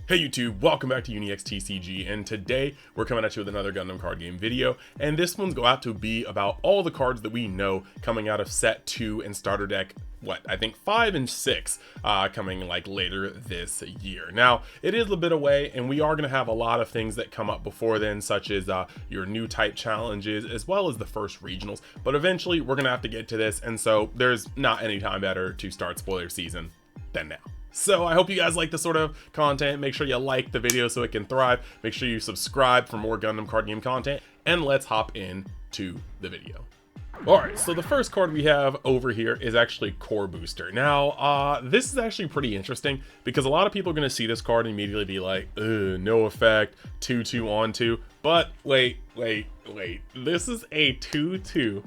Hey YouTube, welcome back to EagleX TCG, and today we're coming at you with another Gundam card game video, and this one's going to be about all the cards that we know coming out of set 2 and starter deck, I think 5 and 6 coming like later this year. Now, it is a bit away, and we are going to have a lot of things that come up before then, such as your new type challenges, as well as the first regionals, but eventually we're going to have to get to this, and so there's not any time better to start spoiler season than now. So I hope you guys like this sort of content. Make sure you like the video so it can thrive. Make sure you subscribe for more Gundam card game content, and let's hop into the video. Alright, so the first card we have over here is actually Core Booster. Now, this is actually pretty interesting because a lot of people are going to see this card and immediately be like, ugh, no effect, 2-2 on 2. But wait. This is a 2-2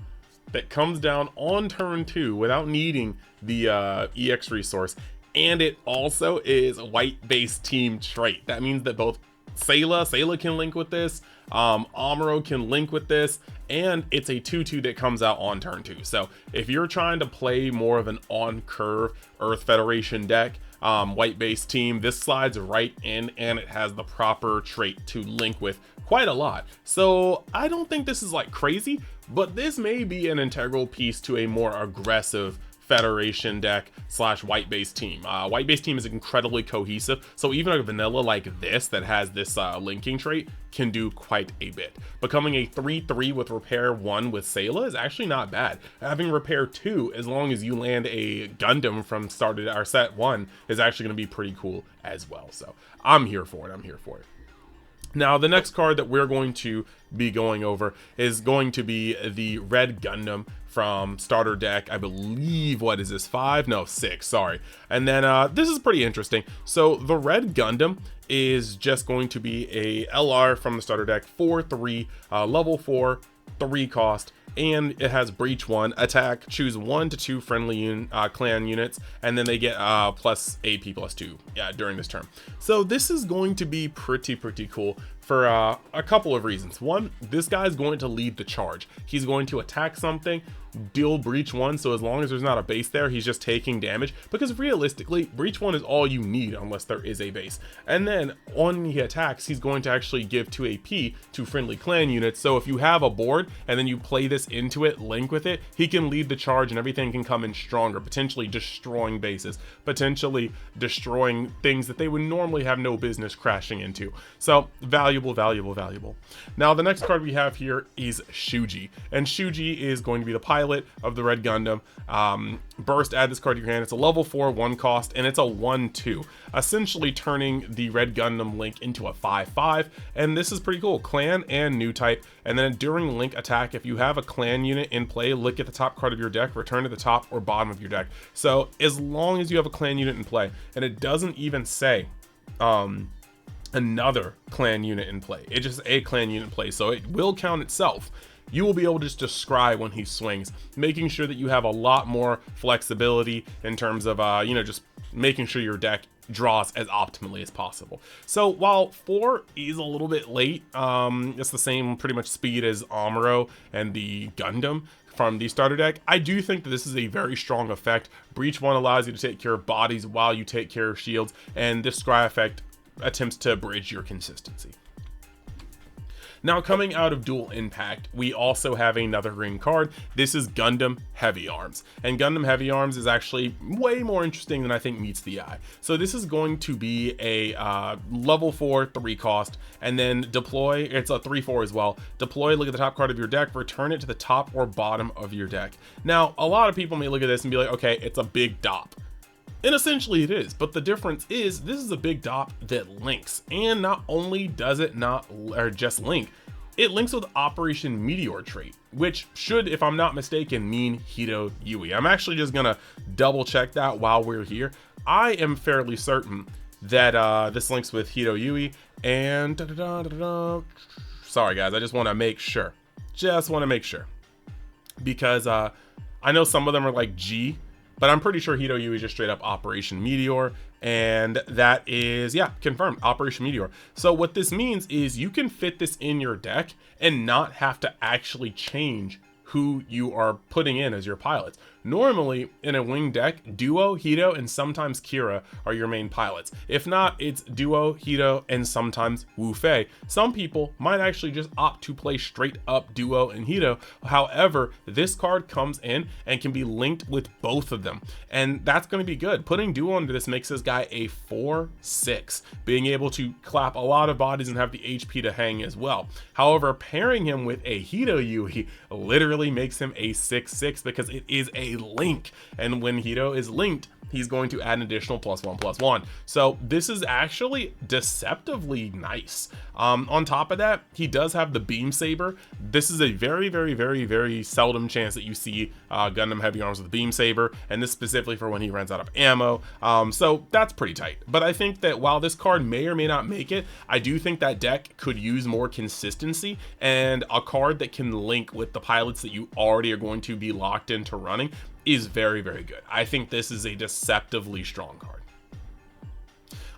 that comes down on turn 2 without needing the EX resource. And it also is a white-based team trait. That means that both Sayla can link with this, Amuro can link with this, and it's a 2-2 that comes out on turn 2. So if you're trying to play more of an on-curve Earth Federation deck, white-based team, this slides right in, and it has the proper trait to link with quite a lot. So I don't think this is like crazy, but this may be an integral piece to a more aggressive Federation deck slash white-based team. White-based team is incredibly cohesive, so even a vanilla like this that has this linking trait can do quite a bit. Becoming a 3-3 with repair 1 with Sayla is actually not bad. Having repair 2, as long as you land a Gundam from started our set 1, is actually going to be pretty cool as well. So I'm here for it. Now, the next card that we're going to be going over is going to be the Red Gundam from starter deck. I believe, what is this, 5? No, 6, sorry. And then this is pretty interesting. So the Red Gundam is just going to be a LR from the starter deck, 4-3, level 4, 3 cost, and it has breach 1 attack, choose 1 to 2 friendly clan units, and then they get plus AP plus 2 during this turn. So this is going to be pretty cool for a couple of reasons. One, this guy's going to lead the charge. He's going to attack something, deal breach 1, so as long as there's not a base there, he's just taking damage, because realistically breach 1 is all you need unless there is a base. And then when he attacks, he's going to actually give 2 AP to friendly clan units, so if you have a board and then you play this into it, link with it, he can lead the charge and everything can come in stronger, potentially destroying bases, potentially destroying things that they would normally have no business crashing into. So valuable. Now the next card we have here is Shuji, and Shuji is going to be the pilot of the Red Gundam. Burst, add this card to your hand. It's a level 4 1 cost, and it's a 1-2, essentially turning the Red Gundam link into a 5-5. And this is pretty cool, clan and new type. And then during link attack, if you have a clan unit in play, look at the top card of your deck, return to the top or bottom of your deck. So as long as you have a clan unit in play, and it doesn't even say another clan unit in play, it's just a clan unit in play, so it will count itself. You will be able to just describe when he swings, making sure that you have a lot more flexibility in terms of just making sure your deck draws as optimally as possible. So while 4 is a little bit late, it's the same pretty much speed as Amuro and the Gundam from the starter deck, I do think that this is a very strong effect. Breach 1 allows you to take care of bodies while you take care of shields, and this Scry effect attempts to bridge your consistency. Now, coming out of Dual Impact, we also have another green card. This is Gundam Heavy Arms, and Gundam Heavy Arms is actually way more interesting than I think meets the eye. So this is going to be a level 4 3 cost, and then deploy. It's a 3-4 as well. Deploy, look at the top card of your deck, return it to the top or bottom of your deck. Now, a lot of people may look at this and be like, okay, it's a big dop. And essentially it is, but the difference is this is a big dop that links, and not only does it just link, it links with Operation Meteor trait, which should, if I'm not mistaken, mean Hito Yui. I'm actually just gonna double check that while we're here. I am fairly certain that this links with Hito Yui, and sorry guys, I just want to make sure, because I know some of them are like G, but I'm pretty sure Hito Yui is just straight up Operation Meteor, and that is, yeah, confirmed, Operation Meteor. So what this means is you can fit this in your deck and not have to actually change who you are putting in as your pilots. Normally in a wing deck, Duo, Hito, and sometimes Kira are your main pilots. If not, it's Duo, Hito, and sometimes Wu Fei. Some people might actually just opt to play straight up Duo and Hito. However, this card comes in and can be linked with both of them, and that's going to be good. Putting Duo under this makes this guy a 4/6, being able to clap a lot of bodies and have the HP to hang as well. However, pairing him with a Hito Yui literally makes him a 6/6 because it is a link, and when Hito is linked, he's going to add an additional +1/+1. So this is actually deceptively nice. On top of that, he does have the beam saber. This is a very seldom chance that you see Gundam heavy arms with a beam saber, and this specifically for when he runs out of ammo. So that's pretty tight. But I think that while this card may or may not make it, I do think that deck could use more consistency, and a card that can link with the pilots that you already are going to be locked into running is very good. I think this is a deceptively strong card.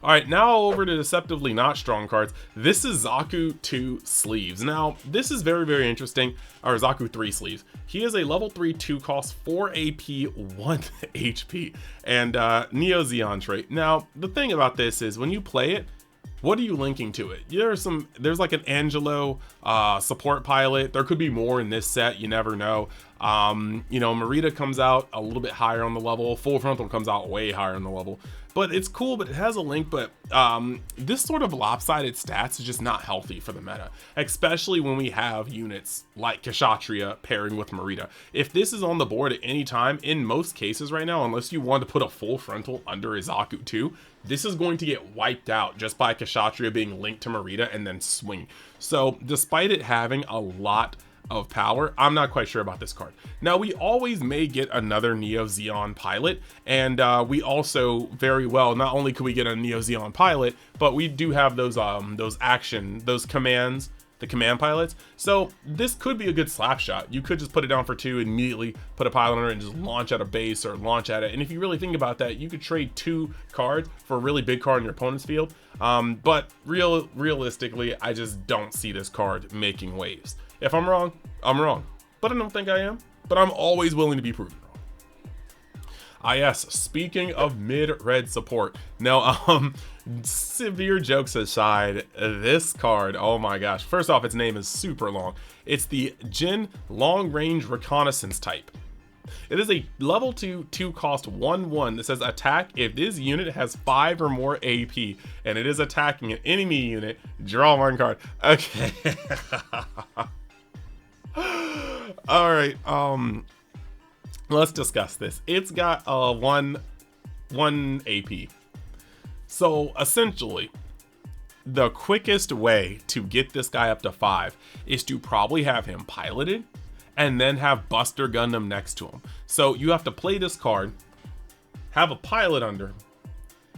All right, now over to deceptively not strong cards. This is Zaku 2 sleeves. Now, this is very interesting, or Zaku 3 sleeves. He is a level 3 2 cost, 4 AP, 1 HP, and Neo Zeon trait. Now, the thing about this is when you play it, what are you linking to it? There's like an Angelo support pilot. There could be more in this set, you never know. You know, Marita comes out a little bit higher on the level. Full Frontal comes out way higher on the level. But it's cool, but it has a link. But this sort of lopsided stats is just not healthy for the meta, especially when we have units like Kshatriya pairing with Marita. If this is on the board at any time, in most cases right now, unless you want to put a Full Frontal under a Zaku 2, this is going to get wiped out just by Kshatriya being linked to Marita and then swing. So despite it having a lot of power, I'm not quite sure about this card. Now, we always may get another Neo Zeon pilot, and we also very well, not only could we get a Neo Zeon pilot, but we do have those commands, the command pilots. So this could be a good slap shot. You could just put it down for 2, immediately put a pilot on it and just launch at a base or launch at it. And if you really think about that, you could trade 2 cards for a really big card in your opponent's field. But realistically, I just don't see this card making waves. If I'm wrong, I'm wrong, but I don't think I am, but I'm always willing to be proven wrong. Yes, speaking of mid-red support. Now, severe jokes aside, this card, oh my gosh. First off, its name is super long. It's the Ginn long-range reconnaissance type. It is a level 2 cost 1/1 that says attack if this unit has 5 or more AP and it is attacking an enemy unit, draw 1 card. Okay. All right, let's discuss this. It's got one AP. So essentially, the quickest way to get this guy up to 5 is to probably have him piloted and then have Buster Gundam next to him. So you have to play this card, have a pilot under him,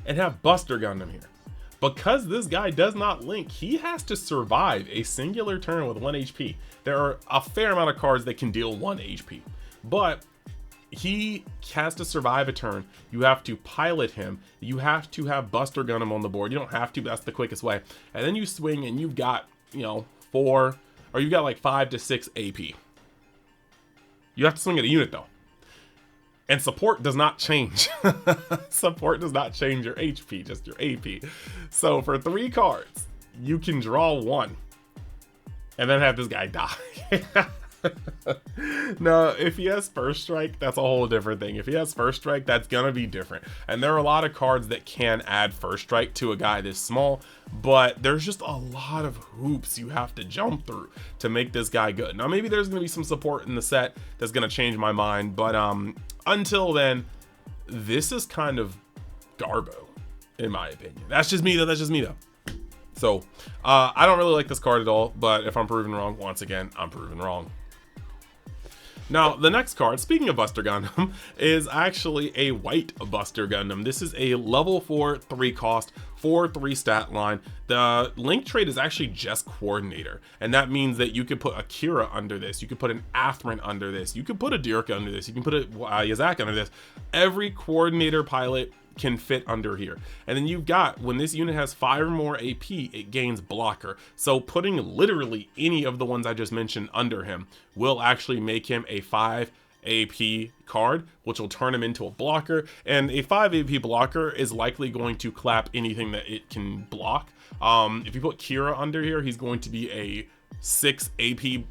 and have Buster Gundam here. Because this guy does not link, he has to survive a singular turn with 1 HP. There are a fair amount of cards that can deal 1 HP, but he has to survive a turn. You have to pilot him. You have to have Buster Gundam on the board. You don't have to, but that's the quickest way. And then you swing and you've got, you know, 4, or you've got like 5 to 6 AP. You have to swing at a unit though. And support does not change. Support does not change your HP, just your AP. So for 3 cards, you can draw 1 and then have this guy die. No, if he has first strike, that's a whole different thing. If he has first strike, that's gonna be different. And there are a lot of cards that can add first strike to a guy this small, but there's just a lot of hoops you have to jump through to make this guy good. Now, maybe there's gonna be some support in the set that's gonna change my mind, but until then, this is kind of Garbo, in my opinion. That's just me though. So I don't really like this card at all, but if I'm proven wrong, once again, I'm proven wrong. Now, the next card, speaking of Buster Gundam, is actually a white Buster Gundam. This is a level 4 3 cost 4/3 stat line. The link trait is actually just coordinator, and that means that you could put a Kira under this, you could put an Athrin under this, you could put a Dirka under this, you can put a Yazaki under this. Every coordinator pilot can fit under here. And then you've got, when this unit has 5 or more AP, it gains blocker. So putting literally any of the ones I just mentioned under him will actually make him a 5 AP card, which will turn him into a blocker. And a 5 AP blocker is likely going to clap anything that it can block. If you put Kira under here, he's going to be a 6 AP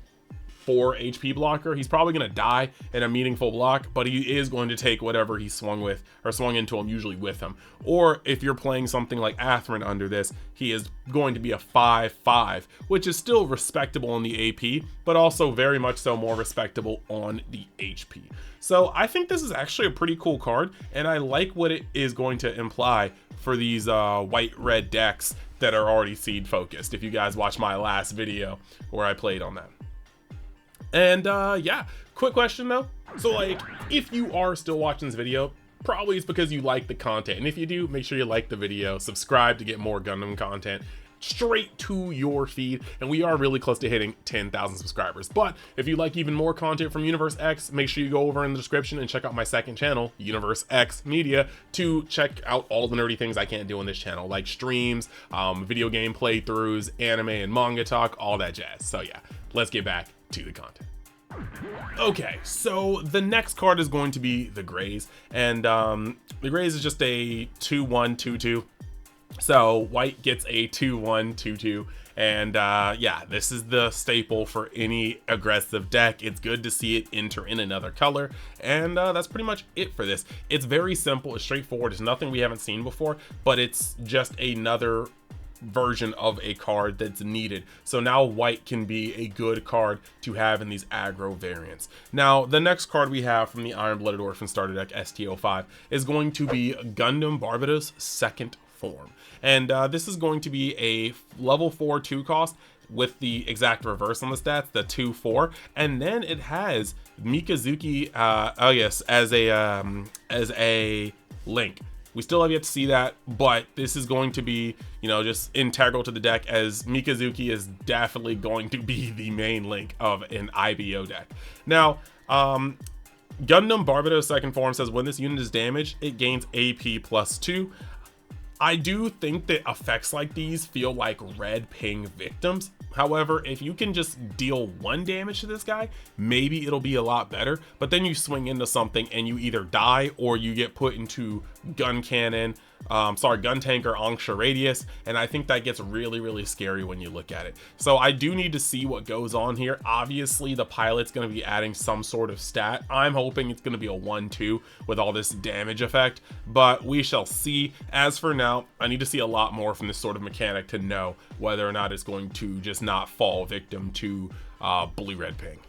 4 HP blocker. He's probably going to die in a meaningful block, but he is going to take whatever he swung with or swung into him, usually with him. Or if you're playing something like Atherin under this, he is going to be a 5/5, which is still respectable in the AP, but also very much so more respectable on the HP. So I think this is actually a pretty cool card, and I like what it is going to imply for these white-red decks that are already seed focused, if you guys watched my last video where I played on that. And yeah, quick question though. So like, if you are still watching this video, probably it's because you like the content. And if you do, make sure you like the video, subscribe to get more Gundam content straight to your feed. And we are really close to hitting 10,000 subscribers. But if you like even more content from Universe X, make sure you go over in the description and check out my second channel, Universe X Media, to check out all the nerdy things I can't do on this channel, like streams, video game playthroughs, anime and manga talk, all that jazz. So yeah, let's get back to the content. Okay, so the next card is going to be the Graze, and the Graze is just a 2/1/2/2. So white gets a 2/1/2/2, and yeah, this is the staple for any aggressive deck. It's good to see it enter in another color, and that's pretty much it for this. It's very simple, it's straightforward, it's nothing we haven't seen before, but it's just another version of a card that's needed. So now white can be a good card to have in these aggro variants. Now the next card we have from the Iron-Blooded Orphan starter deck, ST05, is going to be Gundam Barbatos second form, and this is going to be a level 4 2 cost with the exact reverse on the stats, the 2/4, and then it has Mikazuki oh yes, as a link. We still have yet to see that, but this is going to be, you know, just integral to the deck, as Mikazuki is definitely going to be the main link of an IBO deck. Now, Gundam Barbatos second form says when this unit is damaged, it gains AP +2. I do think that effects like these feel like red ping victims. However, if you can just deal 1 damage to this guy, maybe it'll be a lot better. But then you swing into something and you either die or you get put into gun tank or Angsha radius, and I think that gets really scary when you look at it. So I do need to see what goes on here. Obviously the pilot's going to be adding some sort of stat. I'm hoping it's going to be a 1/2 with all this damage effect, but we shall see. As for now, I need to see a lot more from this sort of mechanic to know whether or not it's going to just not fall victim to blue-red ping.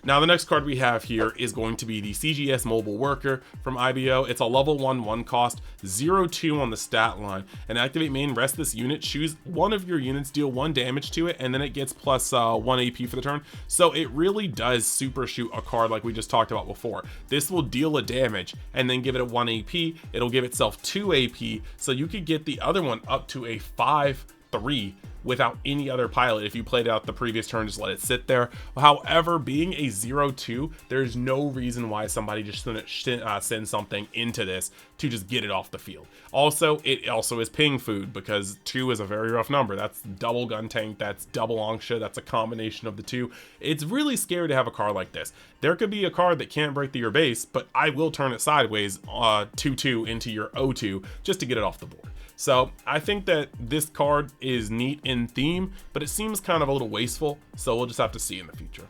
Now the next card we have here is going to be the CGS Mobile Worker from IBO. It's a level 1/1 cost, 0/2 on the stat line. And activate main, rest this unit, choose one of your units, deal 1 damage to it, and then it gets +1 AP for the turn. So it really does super shoot a card like we just talked about before. This will deal a damage and then give it a 1 AP. It'll give itself 2 AP, so you could get the other one up to a 5/3 without any other pilot. If you played out the previous turn, just let it sit there. However, being a 0/2, there's no reason why somebody just shouldn't send something into this to just get it off the field. Also, it also is ping food, because 2 is a very rough number. That's double gun tank, that's double Angsha, that's a combination of the 2. It's really scary to have a card like this. There could be a card that can't break through your base, but I will turn it sideways 2/2 into your O2 just to get it off the board. So I think that this card is neat in theme, but it seems kind of a little wasteful, so we'll just have to see in the future.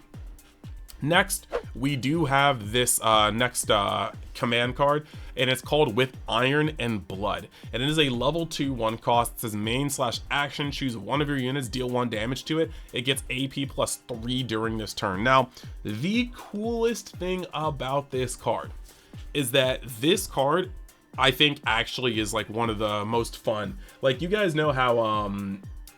Next, we do have this next command card, and it's called With Iron and Blood, and it is a level 2/1 cost. It says main/action, choose one of your units, deal 1 damage to it. It gets AP +3 during this turn. Now, the coolest thing about this card is that this card, I think, actually is like one of the most fun. Like, you guys know how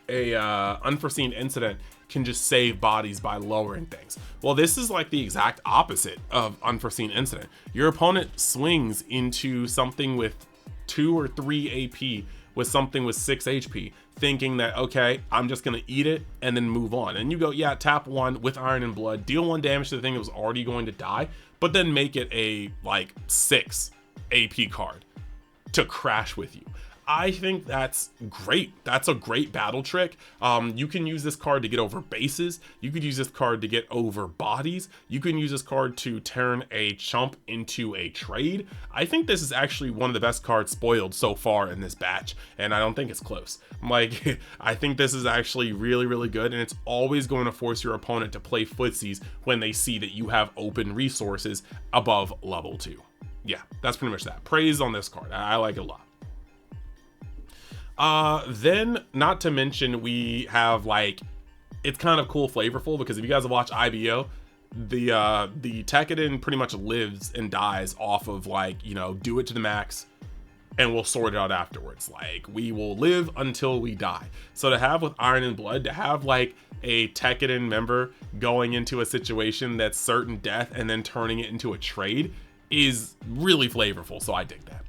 a unforeseen incident can just save bodies by lowering things. Well, this is like the exact opposite of unforeseen incident. Your opponent swings into something with 2 or 3 AP with something with 6 HP, thinking that, okay, I'm just gonna eat it and then move on. And you go, yeah, tap 1 with Iron and Blood, deal 1 damage to the thing that was already going to die, but then make it a like 6 AP card. to crash with you. I think that's great. That's a great battle trick. You can use this card to get over bases. You could use this card to get over bodies. You can use this card to turn a chump into a trade. I think this is actually one of the best cards spoiled so far in this batch, and I don't think it's close. Like, I think this is actually really, really good, and it's always going to force your opponent to play footsies when they see that you have open resources above level 2. Yeah, that's pretty much that. Praise on this card. I like it a lot. Then not to mention we have, like, it's kind of cool flavorful, because if you guys have watched IBO, the Tekkadan pretty much lives and dies off of, like, you know, do it to the max and we'll sort it out afterwards. Like, we will live until we die. So to have with Iron and Blood, to have like a Tekkadan member going into a situation that's certain death and then turning it into a trade is really flavorful. So I dig that.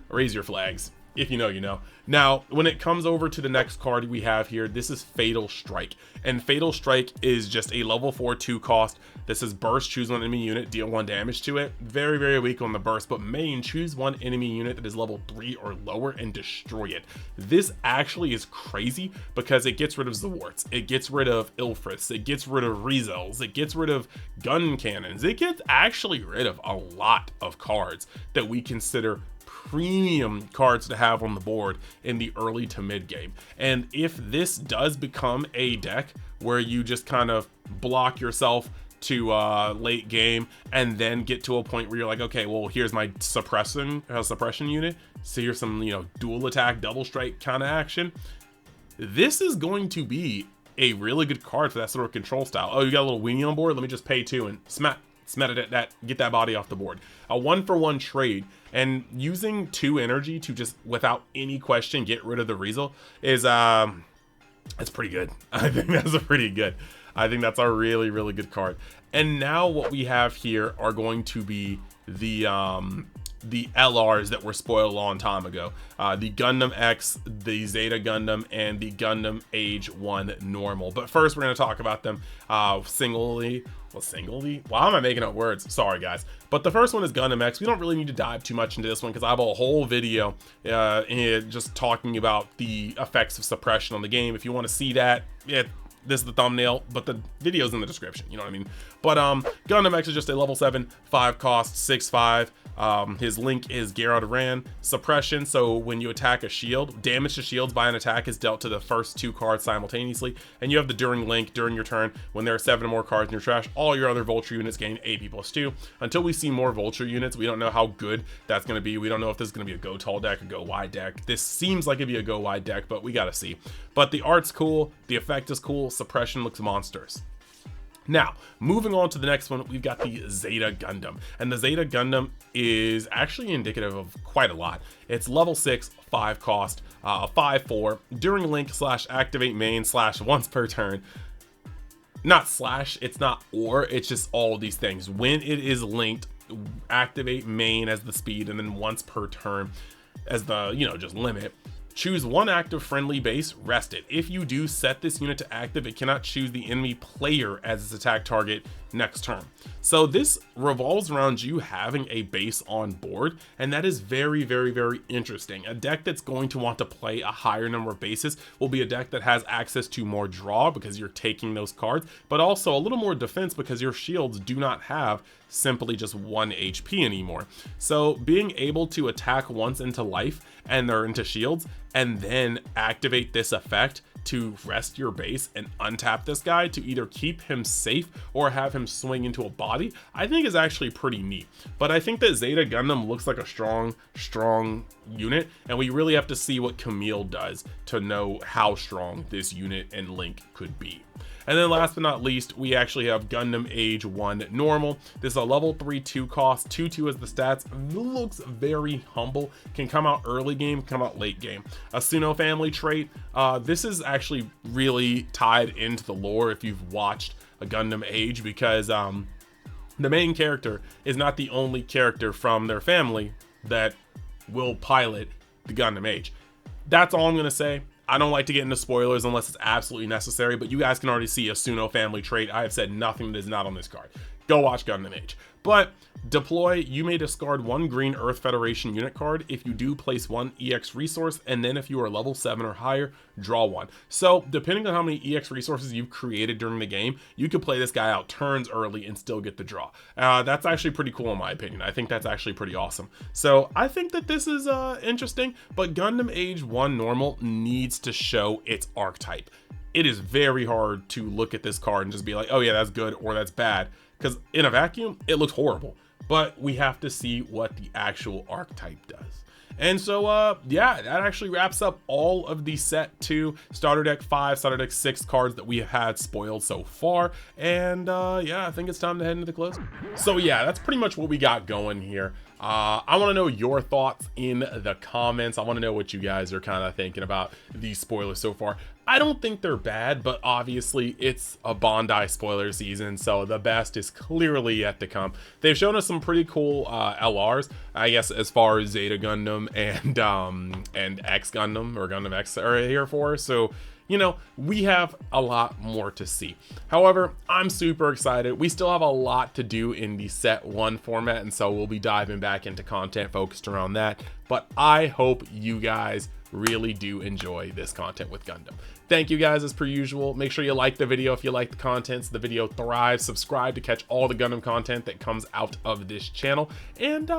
Raise your flags. If you know, you know. Now, when it comes over to the next card we have here, this is Fatal Strike. And Fatal Strike is just a level 4 2 cost. This is burst, choose one enemy unit, deal 1 damage to it. Very, very weak on the burst, but main, choose one enemy unit that is level 3 or lower and destroy it. This actually is crazy because it gets rid of Zawarts, it gets rid of Ilfriths, it gets rid of Rezels, it gets rid of gun cannons. It gets actually rid of a lot of cards that we consider premium cards to have on the board in the early to mid game. And if this does become a deck where you just kind of block yourself to late game and then get to a point where you're like, okay, well, here's my suppression unit, so here's some, you know, dual attack, double strike kind of action, this is going to be a really good card for that sort of control style. Oh, you got a little weenie on board, let me just pay 2 and smack it at that, get that body off the board. A 1-for-1 trade, and using 2 energy to just without any question get rid of the Rezel is that's pretty good. I think that's pretty good. I think that's a really, really good card. And now what we have here are going to be the LRs that were spoiled a long time ago. The Gundam X, the Zeta Gundam, and the Gundam Age 1 normal. But first we're going to talk about them singly. Why am I making up words? Sorry guys. But the first one is Gundam X. We don't really need to dive too much into this one because I have a whole video just talking about the effects of suppression on the game. If you want to see that, this is the thumbnail, but the video's in the description, you know what I mean? But Gundam X is just a level 7 5 cost 6/5. His link is Gerard Ran. Suppression, so when you attack a shield, damage to shields by an attack is dealt to the first 2 cards simultaneously. And you have the during link, during your turn, when there are 7 or more cards in your trash, all your other Vulture units gain AP+2. Until we see more Vulture units, we don't know how good that's going to be. We don't know if this is going to be a go tall deck or go wide deck. This seems like it'd be a go wide deck, but we gotta see. But the art's cool, the effect is cool, suppression looks monstrous. Now, moving on to the next one, we've got the Zeta Gundam. And the Zeta Gundam is actually indicative of quite a lot. It's level 6, 5 cost, 5/4, during link / activate main / once per turn. Not slash, it's not or, it's just all of these things. When it is linked, activate main as the speed, and then once per turn as the, you know, just limit. Choose 1 active friendly base, rest it. If you do set this unit to active, it cannot choose the enemy player as its attack target next turn. So this revolves around you having a base on board, and that is very, very, very interesting. A deck that's going to want to play a higher number of bases will be a deck that has access to more draw because you're taking those cards, but also a little more defense because your shields do not have simply just 1 HP anymore. So being able to attack once into life and they're into shields and then activate this effect to rest your base and untap this guy to either keep him safe or have him swing into a body, I think is actually pretty neat. But I think that Zeta Gundam looks like a strong unit, and we really have to see what Camille does to know how strong this unit and Link could be. And then last but not least, we actually have Gundam Age 1 normal. This is a level 3 2 cost, 2/2 as the stats. Looks very humble, can come out early game, come out late game. A Suno family trait. This is actually really tied into the lore if you've watched a Gundam Age, because the main character is not the only character from their family that will pilot the Gundam Age. That's all I'm gonna say. I don't like to get into spoilers unless it's absolutely necessary, but you guys can already see a Suno family trait. I have said nothing that is not on this card. go watch Gundam Age. But deploy, you may discard 1 green Earth Federation unit card. If you do, place 1 EX resource, and then if you are level 7 or higher, draw 1. So depending on how many EX resources you've created during the game, you could play this guy out turns early and still get the draw. That's actually pretty cool in my opinion. I think that's actually pretty awesome. So I think that this is interesting, but Gundam Age 1 Normal needs to show its archetype. It is very hard to look at this card and just be like, oh yeah, that's good or that's bad, because in a vacuum, it looks horrible. But we have to see what the actual archetype does. And so, yeah, that actually wraps up all of the set 2 starter deck 5, starter deck 6 cards that we have had spoiled so far. And yeah, I think it's time to head into the closing. So yeah, that's pretty much what we got going here. I want to know your thoughts in the comments. I want to know what you guys are kind of thinking about these spoilers so far. I don't think they're bad, but obviously it's a Bandai spoiler season, so the best is clearly yet to come. They've shown us some pretty cool LRs, I guess, as far as Zeta Gundam and X Gundam, or Gundam X are here for. So, you know, we have a lot more to see. However, I'm super excited. We still have a lot to do in the set 1 format, and so we'll be diving back into content focused around that. But I hope you guys really do enjoy this content with Gundam. Thank you guys as per usual. Make sure you like the video if you like the content so the video thrives. Subscribe to catch all the Gundam content that comes out of this channel. And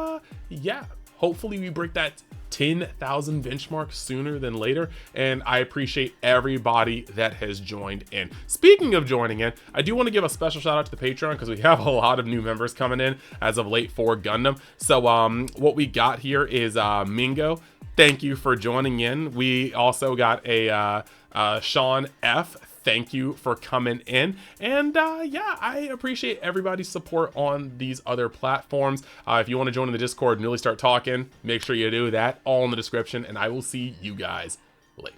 yeah, hopefully we break that 10,000 benchmark sooner than later, and I appreciate everybody that has joined in. Speaking of joining in, I do want to give a special shout out to the Patreon because we have a lot of new members coming in as of late for Gundam. So what we got here is Mingo. Thank you for joining in. We also got a Sean F. Thank you for coming in. And yeah, I appreciate everybody's support on these other platforms. If you want to join in the Discord and really start talking, make sure you do that. All in the description, and I will see you guys later.